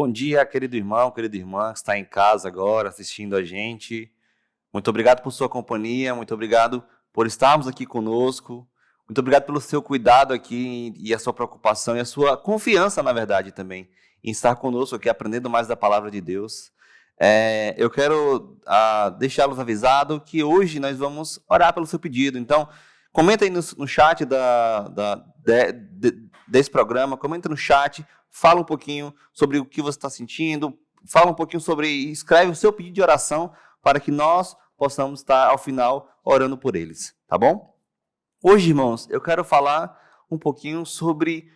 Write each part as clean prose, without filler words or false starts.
Bom dia, querido irmão, querida irmã que está em casa agora assistindo a gente. Muito obrigado por sua companhia, muito obrigado por estarmos aqui conosco. Muito obrigado pelo seu cuidado aqui e a sua preocupação e a sua confiança, na verdade, também, em estar conosco aqui aprendendo mais da palavra de Deus. Eu quero deixá-los avisado que hoje nós vamos orar pelo seu pedido. Então, comenta aí no chat desse programa, comenta no chat, fala um pouquinho sobre o que você está sentindo, fala um pouquinho escreve o seu pedido de oração para que nós possamos estar, ao final, orando por eles, tá bom? Hoje, irmãos, eu quero falar um pouquinho sobre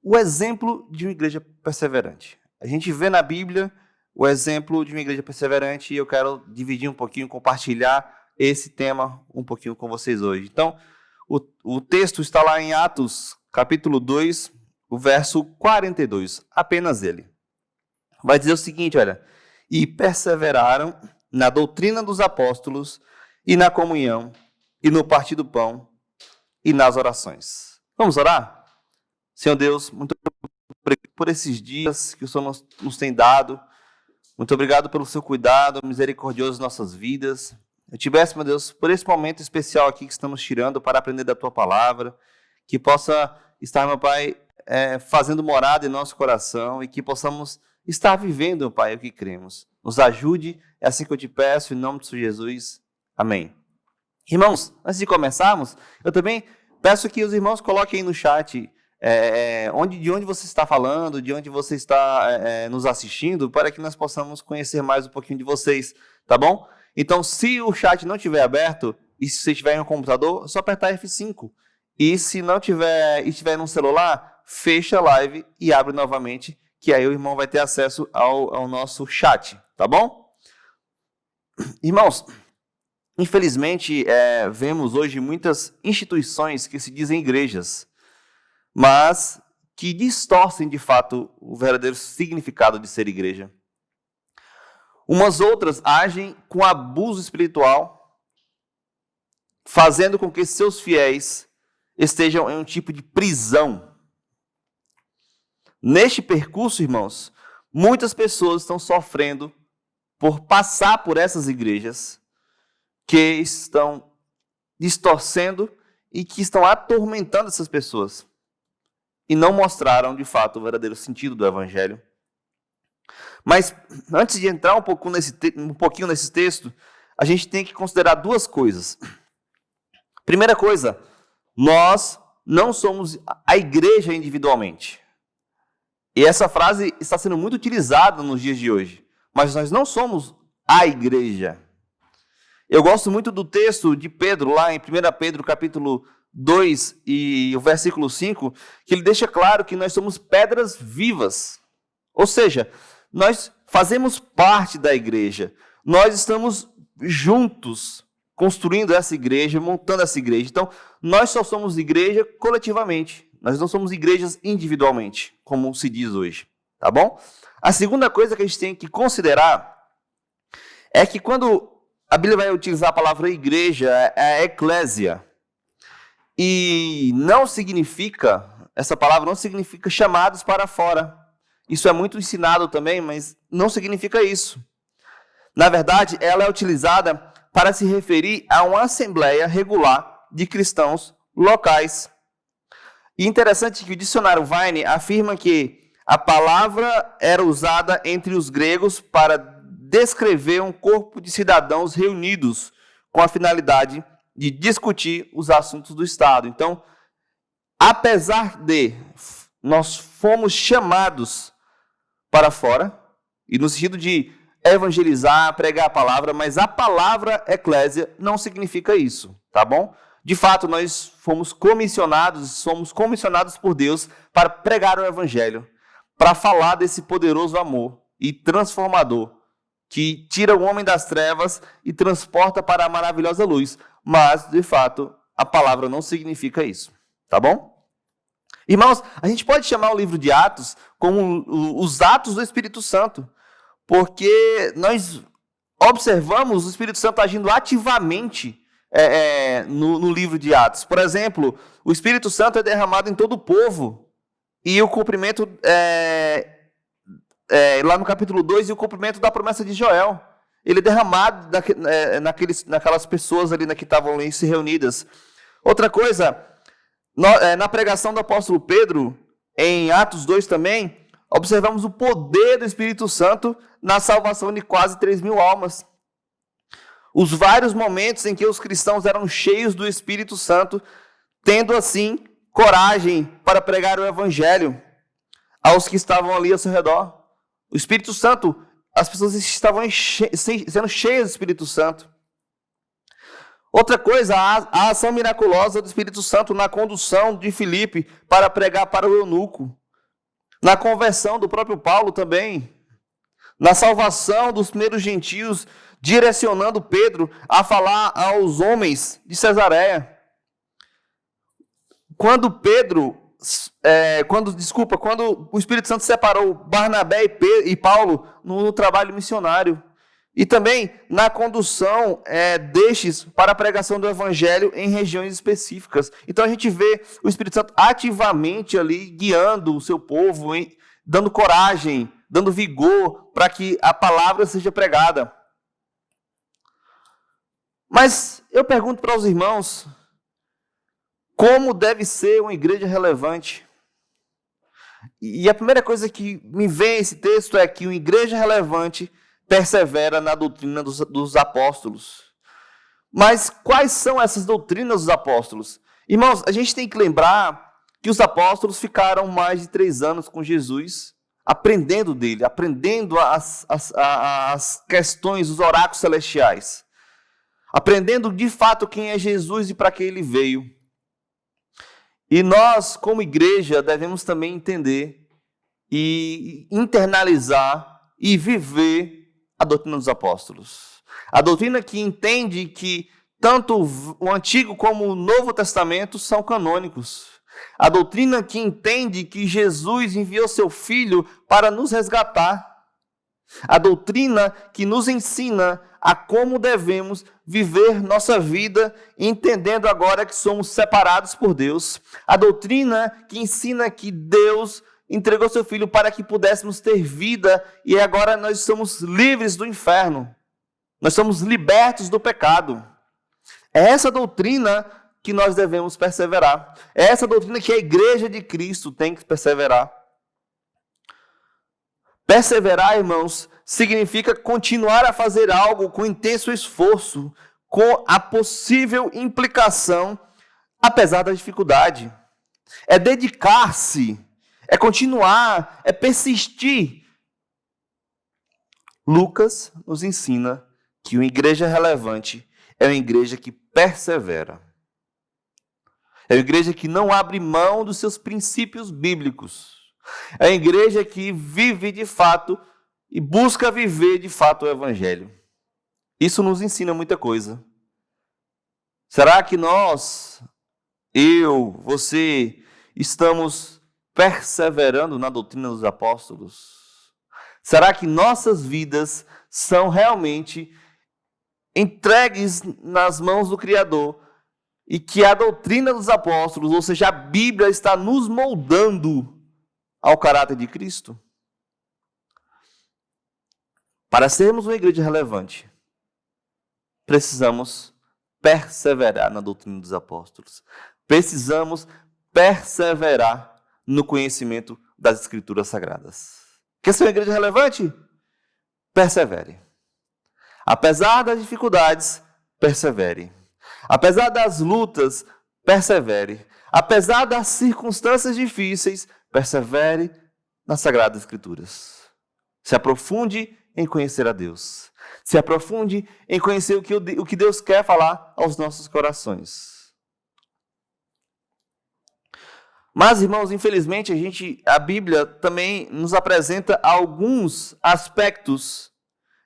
o exemplo de uma igreja perseverante. A gente vê na Bíblia o exemplo de uma igreja perseverante e eu quero dividir um pouquinho, compartilhar esse tema um pouquinho com vocês hoje. Então, o texto está lá em Atos, capítulo 2, o verso 42, apenas ele. Vai dizer o seguinte, olha: e perseveraram na doutrina dos apóstolos, e na comunhão, e no partir do pão, e nas orações. Vamos orar? Senhor Deus, muito obrigado por esses dias que o Senhor nos tem dado. Muito obrigado pelo seu cuidado misericordioso em nossas vidas. Eu te peço, meu Deus, por esse momento especial aqui que estamos tirando para aprender da tua palavra, que possa estar, meu Pai, fazendo morada em nosso coração e que possamos estar vivendo, meu Pai, o que cremos. Nos ajude, é assim que eu te peço, em nome de Jesus. Amém. Irmãos, antes de começarmos, eu também peço que os irmãos coloquem aí no chat de onde você está falando, de onde você está nos assistindo, para que nós possamos conhecer mais um pouquinho de vocês, tá bom? Então, se o chat não estiver aberto, e se você estiver em um computador, é só apertar F5. E se não tiver, e estiver no celular, fecha a live e abre novamente, que aí o irmão vai ter acesso ao nosso chat, tá bom? Irmãos, infelizmente, vemos hoje muitas instituições que se dizem igrejas, mas que distorcem, de fato, o verdadeiro significado de ser igreja. Umas outras agem com abuso espiritual, fazendo com que seus fiéis estejam em um tipo de prisão. Neste percurso, irmãos, muitas pessoas estão sofrendo por passar por essas igrejas que estão distorcendo e que estão atormentando essas pessoas e não mostraram, de fato, o verdadeiro sentido do Evangelho. Mas, antes de entrar um pouquinho nesse texto, a gente tem que considerar duas coisas. Primeira coisa, nós não somos a igreja individualmente. E essa frase está sendo muito utilizada nos dias de hoje. Mas nós não somos a igreja. Eu gosto muito do texto de Pedro, lá em 1 Pedro, capítulo 2, e o versículo 5, que ele deixa claro que nós somos pedras vivas. Ou seja, nós fazemos parte da igreja. Nós estamos juntos construindo essa igreja, montando essa igreja. Então, nós só somos igreja coletivamente. Nós não somos igrejas individualmente, como se diz hoje. Tá bom? A segunda coisa que a gente tem que considerar é que quando a Bíblia vai utilizar a palavra igreja, é a eclésia. E essa palavra não significa chamados para fora. Isso é muito ensinado também, mas não significa isso. Na verdade, ela é utilizada para se referir a uma assembleia regular de cristãos locais. E interessante que o dicionário Vine afirma que a palavra era usada entre os gregos para descrever um corpo de cidadãos reunidos com a finalidade de discutir os assuntos do Estado. Então, apesar de nós fomos chamados para fora, e no sentido de evangelizar, pregar a palavra, mas a palavra eclésia não significa isso, tá bom? De fato, nós somos comissionados por Deus para pregar o evangelho, para falar desse poderoso amor e transformador, que tira o homem das trevas e transporta para a maravilhosa luz. Mas, de fato, a palavra não significa isso, tá bom? Irmãos, a gente pode chamar o livro de Atos como os atos do Espírito Santo, porque nós observamos o Espírito Santo agindo ativamente no livro de Atos. Por exemplo, o Espírito Santo é derramado em todo o povo, e o cumprimento lá no capítulo 2 e o cumprimento da promessa de Joel. Ele é derramado naquelas pessoas ali que estavam ali se reunidas. Outra coisa, na pregação do apóstolo Pedro, em Atos 2 também, observamos o poder do Espírito Santo na salvação de quase 3.000 almas. Os vários momentos em que os cristãos eram cheios do Espírito Santo, tendo assim coragem para pregar o Evangelho aos que estavam ali ao seu redor. O Espírito Santo, as pessoas estavam sendo cheias do Espírito Santo. Outra coisa, a ação miraculosa do Espírito Santo na condução de Filipe para pregar para o eunuco. Na conversão do próprio Paulo também. Na salvação dos primeiros gentios, direcionando Pedro a falar aos homens de Cesareia. Quando o Espírito Santo separou Barnabé e Paulo no trabalho missionário. E também na condução destes para a pregação do Evangelho em regiões específicas. Então a gente vê o Espírito Santo ativamente ali guiando o seu povo, dando coragem, dando vigor para que a palavra seja pregada. Mas eu pergunto para os irmãos, como deve ser uma igreja relevante? E a primeira coisa que me vem esse texto é que uma igreja relevante persevera na doutrina dos apóstolos. Mas quais são essas doutrinas dos apóstolos? Irmãos, a gente tem que lembrar que os apóstolos ficaram mais de 3 anos com Jesus, aprendendo dele, aprendendo as questões, os oráculos celestiais. Aprendendo de fato quem é Jesus e para que ele veio. E nós, como igreja, devemos também entender e internalizar e viver a doutrina dos apóstolos. A doutrina que entende que tanto o Antigo como o Novo Testamento são canônicos. A doutrina que entende que Jesus enviou seu Filho para nos resgatar. A doutrina que nos ensina a como devemos viver nossa vida, entendendo agora que somos separados por Deus. A doutrina que ensina que Deus entregou seu Filho para que pudéssemos ter vida e agora nós somos livres do inferno. Nós somos libertos do pecado. É essa doutrina que nós devemos perseverar. É essa doutrina que a igreja de Cristo tem que perseverar. Perseverar, irmãos, significa continuar a fazer algo com intenso esforço, com a possível implicação, apesar da dificuldade. É dedicar-se, é continuar, é persistir. Lucas nos ensina que uma igreja relevante é uma igreja que persevera. É uma igreja que não abre mão dos seus princípios bíblicos. É uma igreja que vive de fato e busca viver de fato o Evangelho. Isso nos ensina muita coisa. Será que nós, eu, você, estamos perseverando na doutrina dos apóstolos? Será que nossas vidas são realmente entregues nas mãos do Criador e que a doutrina dos apóstolos, ou seja, a Bíblia, está nos moldando ao caráter de Cristo? Para sermos uma igreja relevante, precisamos perseverar na doutrina dos apóstolos. Precisamos perseverar no conhecimento das Escrituras Sagradas. Quer ser uma igreja relevante? Persevere. Apesar das dificuldades, persevere. Apesar das lutas, persevere. Apesar das circunstâncias difíceis, persevere nas Sagradas Escrituras. Se aprofunde em conhecer a Deus. Se aprofunde em conhecer o que Deus quer falar aos nossos corações. Mas, irmãos, infelizmente, a Bíblia também nos apresenta alguns aspectos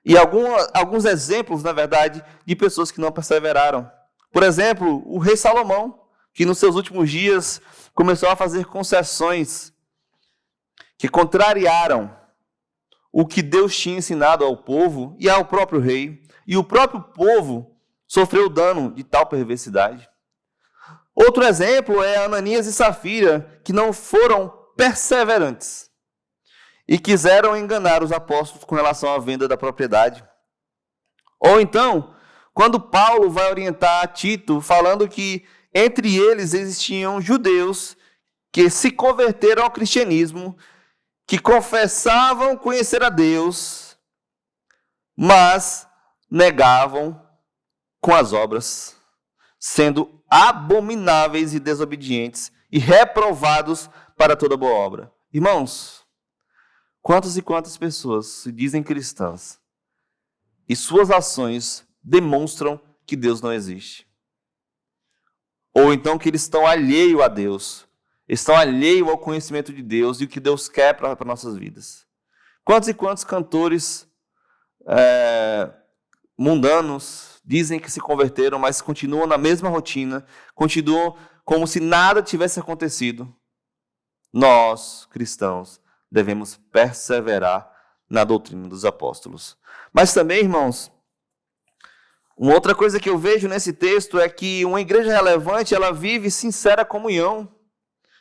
e alguns exemplos, na verdade, de pessoas que não perseveraram. Por exemplo, o rei Salomão, que nos seus últimos dias começou a fazer concessões que contrariaram o que Deus tinha ensinado ao povo e ao próprio rei. E o próprio povo sofreu dano de tal perversidade. Outro exemplo é Ananias e Safira, que não foram perseverantes. e quiseram enganar os apóstolos com relação à venda da propriedade. Ou então, quando Paulo vai orientar Tito, falando que entre eles existiam judeus que se converteram ao cristianismo, que confessavam conhecer a Deus, mas negavam com as obras, sendo abomináveis e desobedientes e reprovados para toda boa obra. Irmãos, quantas e quantas pessoas se dizem cristãs e suas ações demonstram que Deus não existe? Ou então que eles estão alheios a Deus, estão alheios ao conhecimento de Deus e o que Deus quer para nossas vidas. Quantos e quantos cantores mundanos dizem que se converteram, mas continuam na mesma rotina, continuam como se nada tivesse acontecido. Nós, cristãos, devemos perseverar na doutrina dos apóstolos. Mas também, irmãos, uma outra coisa que eu vejo nesse texto é que uma igreja relevante, ela vive sincera comunhão.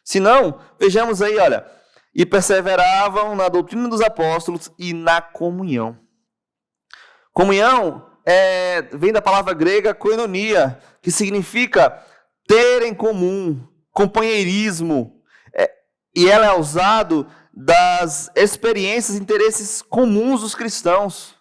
Se não, vejamos aí, olha, e perseveravam na doutrina dos apóstolos e na comunhão. Comunhão vem da palavra grega koinonia, que significa ter em comum, companheirismo, e ela é usado das experiências e interesses comuns dos cristãos.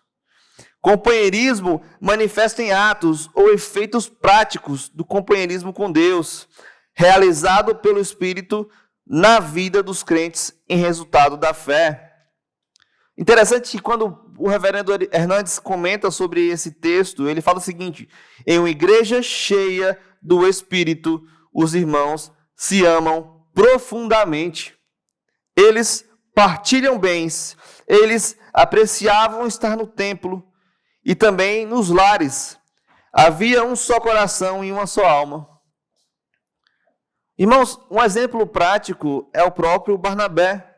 Companheirismo manifesta em atos ou efeitos práticos do companheirismo com Deus, realizado pelo Espírito na vida dos crentes em resultado da fé. Interessante que quando o reverendo Hernandes comenta sobre esse texto, ele fala o seguinte: em uma igreja cheia do Espírito, os irmãos se amam profundamente. Eles partilham bens, eles apreciavam estar no templo e também nos lares. Havia um só coração e uma só alma. Irmãos, um exemplo prático é o próprio Barnabé,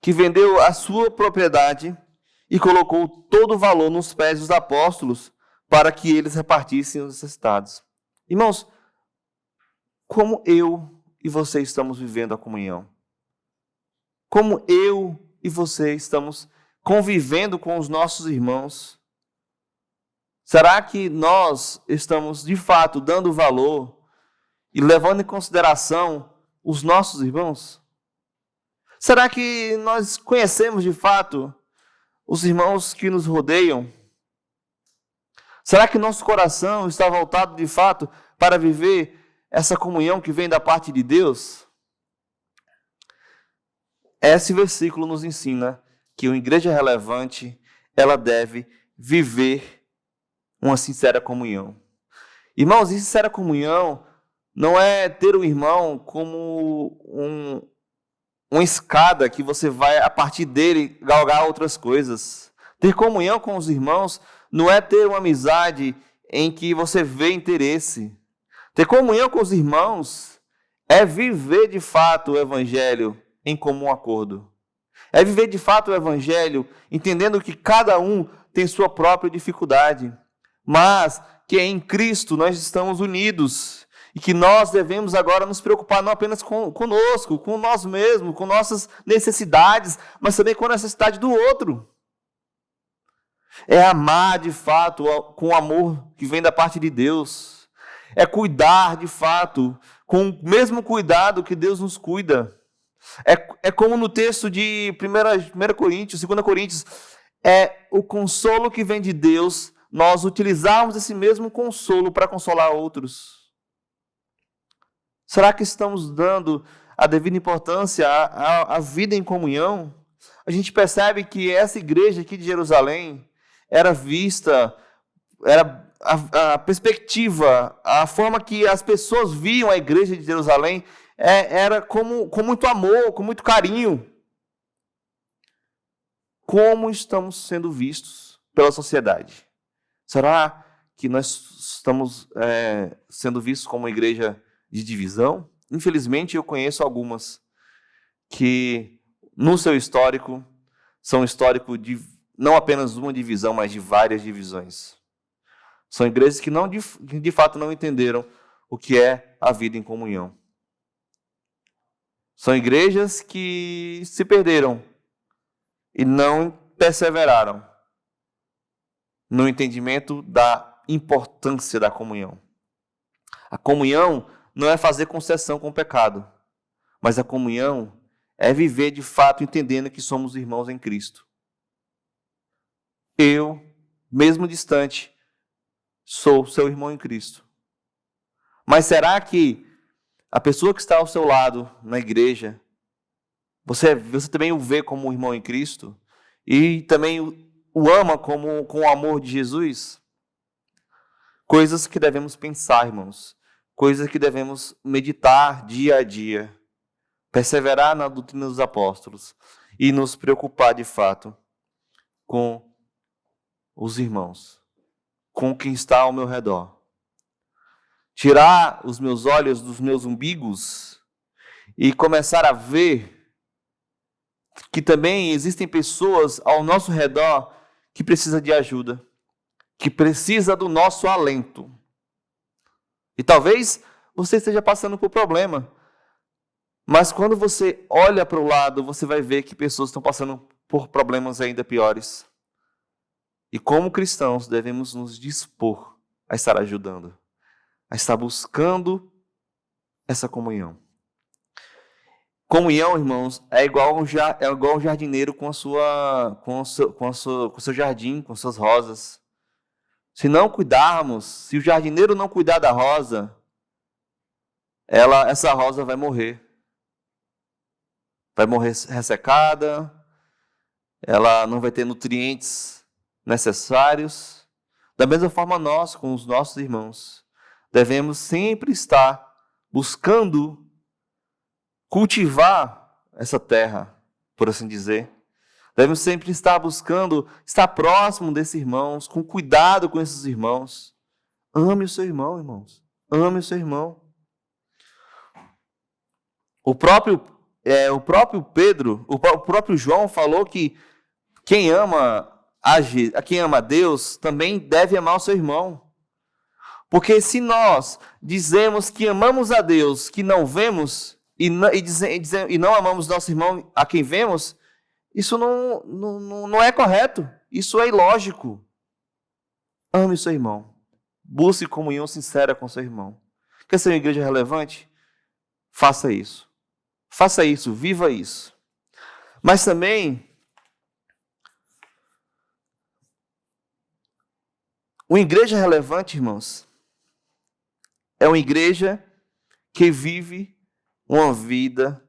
que vendeu a sua propriedade e colocou todo o valor nos pés dos apóstolos para que eles repartissem os necessitados. Irmãos, como eu e você estamos vivendo a comunhão? Como eu e você estamos convivendo com os nossos irmãos? Será que nós estamos, de fato, dando valor e levando em consideração os nossos irmãos? Será que nós conhecemos, de fato, os irmãos que nos rodeiam? Será que nosso coração está voltado, de fato, para viver essa comunhão que vem da parte de Deus? Esse versículo nos ensina que uma igreja relevante, ela deve viver uma sincera comunhão. Irmãos, e sincera comunhão não é ter o irmão como uma escada que você vai, a partir dele, galgar outras coisas. Ter comunhão com os irmãos não é ter uma amizade em que você vê interesse. Ter comunhão com os irmãos é viver de fato o evangelho em comum acordo. É viver de fato o evangelho entendendo que cada um tem sua própria dificuldade, mas que em Cristo nós estamos unidos e que nós devemos agora nos preocupar não apenas conosco, com nós mesmos, com nossas necessidades, mas também com a necessidade do outro. É amar de fato com o amor que vem da parte de Deus. É cuidar de fato com o mesmo cuidado que Deus nos cuida. É como no texto de 1 Coríntios, 2 Coríntios, é o consolo que vem de Deus, nós utilizarmos esse mesmo consolo para consolar outros. Será que estamos dando a devida importância à vida em comunhão? A gente percebe que essa igreja aqui de Jerusalém era vista, era a perspectiva, a forma que as pessoas viam a igreja de Jerusalém era com muito amor, com muito carinho. Como estamos sendo vistos pela sociedade? Será que nós estamos sendo vistos como uma igreja de divisão? Infelizmente, eu conheço algumas que, no seu histórico, são histórico de não apenas uma divisão, mas de várias divisões. São igrejas que de fato não entenderam o que é a vida em comunhão. São igrejas que se perderam e não perseveraram no entendimento da importância da comunhão. A comunhão não é fazer concessão com o pecado, mas a comunhão é viver de fato entendendo que somos irmãos em Cristo. Eu, mesmo distante, sou seu irmão em Cristo. Mas será que a pessoa que está ao seu lado na igreja, você também o vê como um irmão em Cristo? E também o ama com o amor de Jesus? Coisas que devemos pensar, irmãos. Coisas que devemos meditar dia a dia. Perseverar na doutrina dos apóstolos. E nos preocupar de fato com os irmãos. Com quem está ao meu redor. Tirar os meus olhos dos meus umbigos e começar a ver que também existem pessoas ao nosso redor que precisam de ajuda, que precisam do nosso alento. E talvez você esteja passando por problema, mas quando você olha para o lado, você vai ver que pessoas estão passando por problemas ainda piores. E como cristãos, devemos nos dispor a estar ajudando, a estar buscando essa comunhão. Comunhão, irmãos, é igual um jardineiro com o seu jardim, com suas rosas. Se não cuidarmos, se o jardineiro não cuidar da rosa, essa rosa vai morrer. Vai morrer ressecada, ela não vai ter nutrientes necessários. Da mesma forma, nós, com os nossos irmãos, devemos sempre estar buscando cultivar essa terra, por assim dizer. Devemos sempre estar buscando estar próximo desses irmãos, com cuidado com esses irmãos. Ame o seu irmão, irmãos. Ame o seu irmão. O próprio Pedro, o próprio João falou que quem ama a Deus também deve amar o seu irmão. Porque se nós dizemos que amamos a Deus, que não vemos, e não amamos nosso irmão a quem vemos, isso não é correto. Isso é ilógico. Ame o seu irmão. Busque comunhão sincera com seu irmão. Quer ser uma igreja relevante? Faça isso. Faça isso, viva isso. Mas também, uma igreja relevante, irmãos, é uma igreja que vive uma vida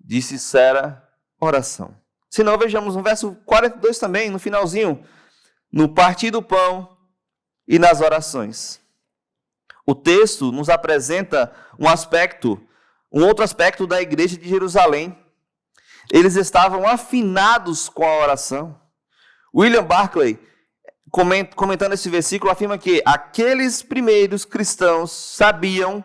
de sincera oração. Se não, vejamos no verso 42 também, no finalzinho, no partir do pão e nas orações. O texto nos apresenta um outro aspecto da igreja de Jerusalém. Eles estavam afinados com a oração. William Barclay, comentando esse versículo, afirma que aqueles primeiros cristãos sabiam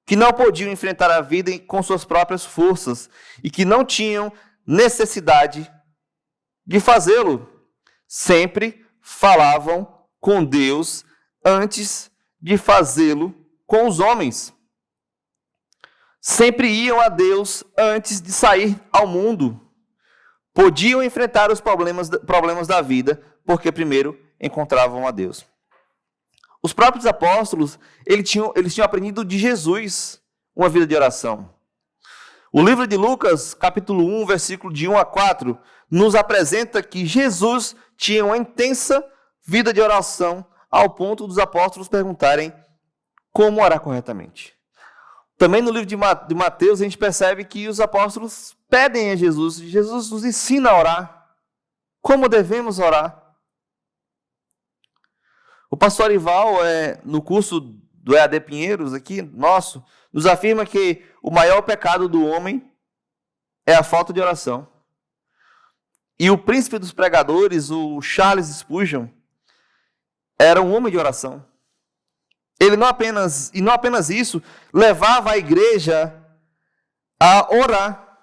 que não podiam enfrentar a vida com suas próprias forças e que não tinham necessidade de fazê-lo. Sempre falavam com Deus antes de fazê-lo com os homens. Sempre iam a Deus antes de sair ao mundo. Podiam enfrentar os problemas da vida, porque primeiro encontravam a Deus. Os próprios apóstolos, eles tinham aprendido de Jesus uma vida de oração. O livro de Lucas, capítulo 1, versículo de 1 a 4, nos apresenta que Jesus tinha uma intensa vida de oração, ao ponto dos apóstolos perguntarem como orar corretamente. Também no livro de Mateus, a gente percebe que os apóstolos pedem a Jesus, Jesus nos ensina a orar. Como devemos orar? O pastor Arival, no curso do EAD Pinheiros, aqui, nosso, nos afirma que o maior pecado do homem é a falta de oração. E o príncipe dos pregadores, o Charles Spurgeon, era um homem de oração. Ele não apenas isso, levava a igreja a orar.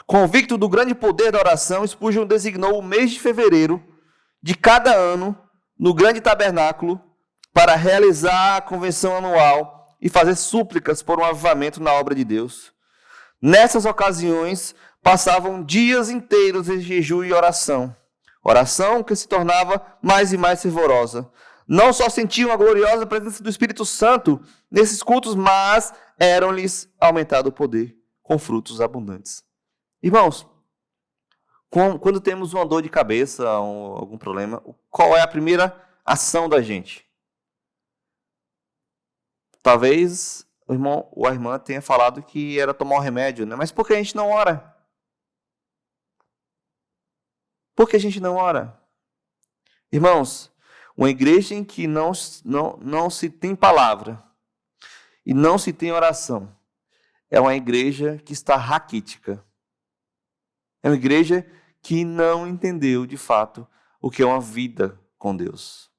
Convicto do grande poder da oração, Spurgeon designou o mês de fevereiro de cada ano no grande tabernáculo para realizar a convenção anual e fazer súplicas por um avivamento na obra de Deus. Nessas ocasiões, passavam dias inteiros em jejum e oração. Oração que se tornava mais e mais fervorosa. Não só sentiam a gloriosa presença do Espírito Santo nesses cultos, mas eram-lhes aumentado o poder com frutos abundantes. Irmãos, quando temos uma dor de cabeça, algum problema, qual é a primeira ação da gente? Talvez o irmão ou a irmã tenha falado que era tomar um remédio, né? Mas por que a gente não ora? Por que a gente não ora? Irmãos, uma igreja em que não se tem palavra e não se tem oração é uma igreja que está raquítica. É uma igreja que não entendeu, de fato, o que é uma vida com Deus.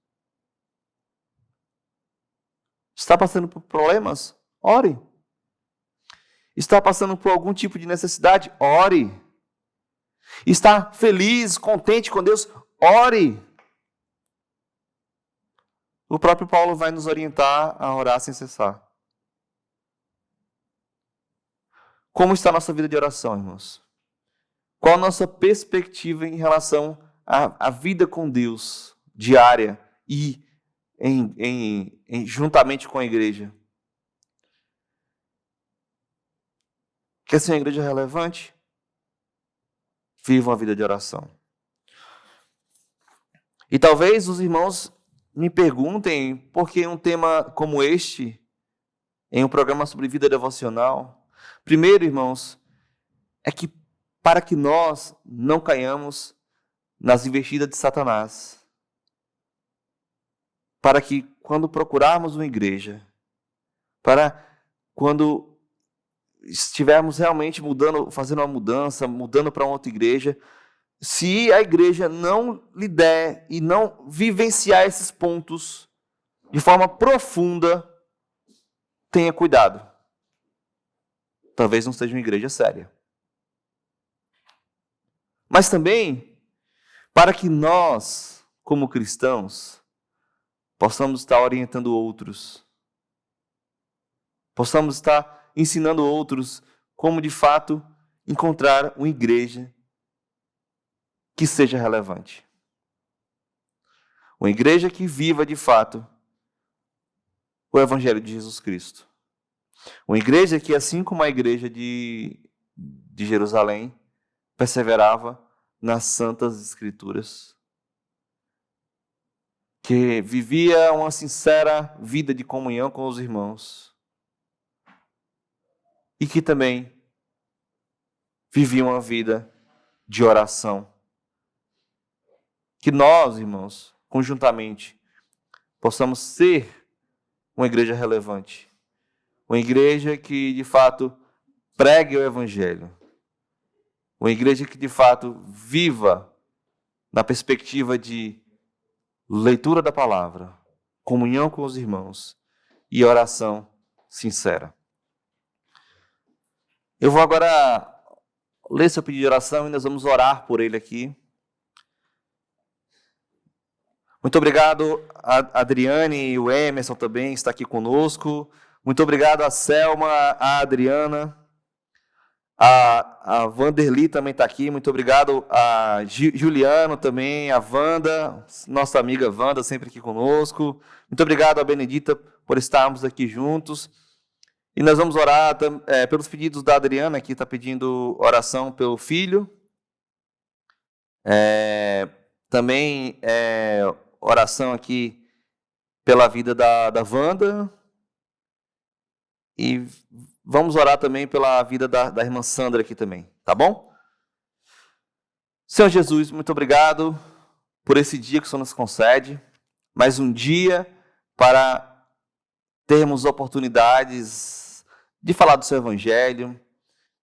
Está passando por problemas? Ore. Está passando por algum tipo de necessidade? Ore. Está feliz, contente com Deus? Ore. O próprio Paulo vai nos orientar a orar sem cessar. Como está a nossa vida de oração, irmãos? Qual a nossa perspectiva em relação à vida com Deus, diária e juntamente com a igreja? Quer ser uma igreja relevante? Viva uma vida de oração. E talvez os irmãos me perguntem por que um tema como este, em um programa sobre vida devocional. Primeiro, irmãos, é que para que nós não caiamos nas investidas de Satanás. Para que quando procurarmos uma igreja, para quando estivermos realmente fazendo uma mudança, mudando para uma outra igreja, se a igreja não lhe der e não vivenciar esses pontos de forma profunda, tenha cuidado. Talvez não seja uma igreja séria. Mas também, para que nós, como cristãos, possamos estar orientando outros, possamos estar ensinando outros como, de fato, encontrar uma igreja que seja relevante. Uma igreja que viva, de fato, o Evangelho de Jesus Cristo. Uma igreja que, assim como a igreja de Jerusalém, perseverava nas santas escrituras, que vivia uma sincera vida de comunhão com os irmãos e que também vivia uma vida de oração. Que nós, irmãos, conjuntamente, possamos ser uma igreja relevante, uma igreja que, de fato, pregue o Evangelho, uma igreja que, de fato, viva na perspectiva de leitura da palavra, comunhão com os irmãos e oração sincera. Eu vou agora ler seu pedido de oração e nós vamos orar por ele aqui. Muito obrigado a Adriane e o Emerson também está aqui conosco. Muito obrigado a Selma, a Adriana. A Vanderly também está aqui. Muito obrigado a Juliano também, a Wanda, nossa amiga Wanda, sempre aqui conosco. Muito obrigado a Benedita por estarmos aqui juntos. E nós vamos orar pelos pedidos da Adriana, que está pedindo oração pelo filho. Também oração aqui pela vida da Wanda. E vamos orar também pela vida da irmã Sandra aqui também, tá bom? Senhor Jesus, muito obrigado por esse dia que o Senhor nos concede. Mais um dia para termos oportunidades de falar do seu Evangelho,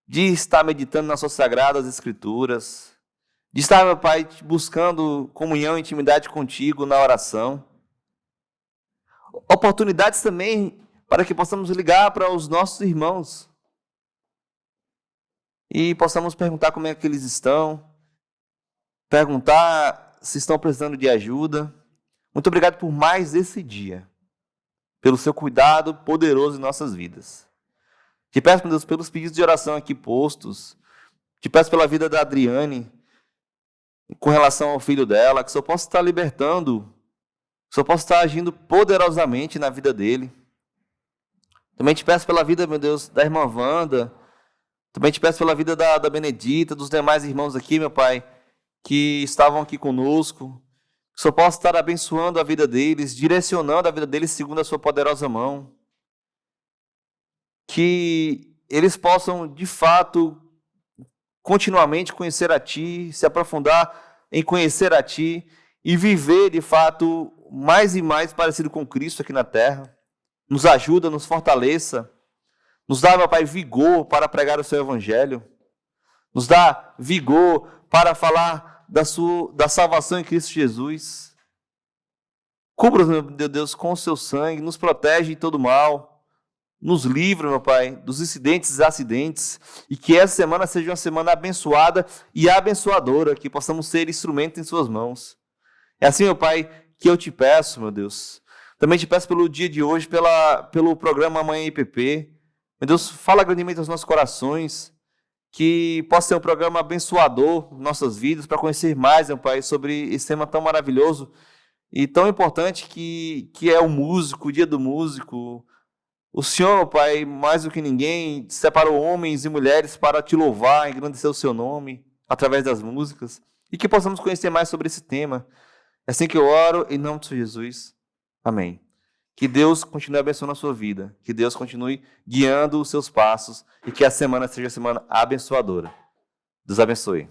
de estar meditando nas suas sagradas Escrituras, de estar, meu Pai, buscando comunhão e intimidade contigo na oração. Oportunidades também para que possamos ligar para os nossos irmãos e possamos perguntar como é que eles estão, perguntar se estão precisando de ajuda. Muito obrigado por mais esse dia, pelo seu cuidado poderoso em nossas vidas. Te peço, meu Deus, pelos pedidos de oração aqui postos, Te peço pela vida da Adriane, com relação ao filho dela, que o Senhor possa estar libertando, que o Senhor possa estar agindo poderosamente na vida dele. Também te peço pela vida, meu Deus, da irmã Wanda. Também te peço pela vida da Benedita, dos demais irmãos aqui, meu Pai, que estavam aqui conosco. Que o Senhor possa estar abençoando a vida deles, direcionando a vida deles segundo a sua poderosa mão. Que eles possam, de fato, continuamente conhecer a Ti, se aprofundar em conhecer a Ti e viver, de fato, mais e mais parecido com Cristo aqui na terra. Nos ajuda, nos fortaleça. Nos dá, meu Pai, vigor para pregar o Seu Evangelho. Nos dá vigor para falar da salvação em Cristo Jesus. Cubra-nos, meu Deus, com o Seu sangue. Nos protege de todo mal. Nos livra, meu Pai, dos incidentes e acidentes. E que essa semana seja uma semana abençoada e abençoadora. Que possamos ser instrumentos em Suas mãos. É assim, meu Pai, que eu te peço, meu Deus. Também te peço pelo dia de hoje, pelo programa Amanhã IPP. Meu Deus, fala grandemente aos nossos corações, que possa ser um programa abençoador em nossas vidas, para conhecer mais, meu Pai, sobre esse tema tão maravilhoso e tão importante que é o músico, o dia do músico. O Senhor, meu Pai, mais do que ninguém, separou homens e mulheres para te louvar, engrandecer o seu nome, através das músicas, e que possamos conhecer mais sobre esse tema. É assim que eu oro, em nome de Jesus. Amém. Que Deus continue abençoando a sua vida. Que Deus continue guiando os seus passos. E que a semana seja uma semana abençoadora. Deus abençoe.